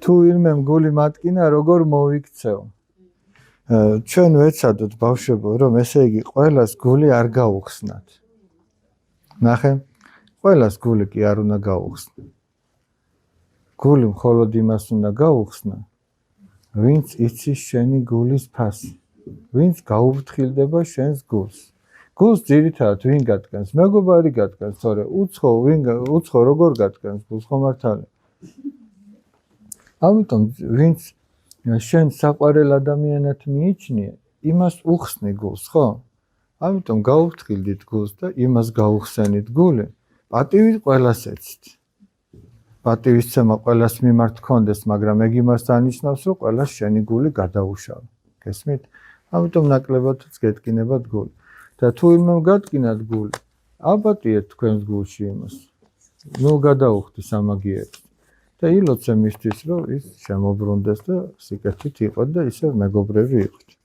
თუ ვინმემ გული მატკინა როგორ მოვიქცევ ჩვენ ვეცადოთ ბავშვებო რომ ესე იგი ყველას გული არ გაუხსნათ ნახე ყველას გული კი არ უნდა გაუხსნა გული მხოლოდ იმას უნდა გაუხსნა ვინც იცის შენი გულის ფასი ვინც გაუფრთხილდება შენს გულს გულს ძირითადად ვინ გატკენს მეგობარი გატკენს თორე უცხო როგორ გატკენს გულს ხომ მართალია ამიტომ ვინც შენ საყვარელ ადამიანად მიიჩნია იმას უხსნი გულს ხო ამიტომ გაუფრთხილდით გულს და იმას გაუხსენით გული პატივი ყველას ეცით პატივისცემა ყველას მიმართ გქონდეს მაგრამ ეგ იმას დანიშნავს რომ ყველას შენი გული გადაუშავა გესმით ამიტომ ნაკლებადაც გეტკინებათ გული და თუ ვინმემ გატკინათ გული აბატიეთ თქვენს გულში იმას ნუ გადაუხდის ამაგიერებს და ილოცე მისთვის რომ ის შემოbrunდეს და სიკეთით იყო და ისე მეგობრები იყოთ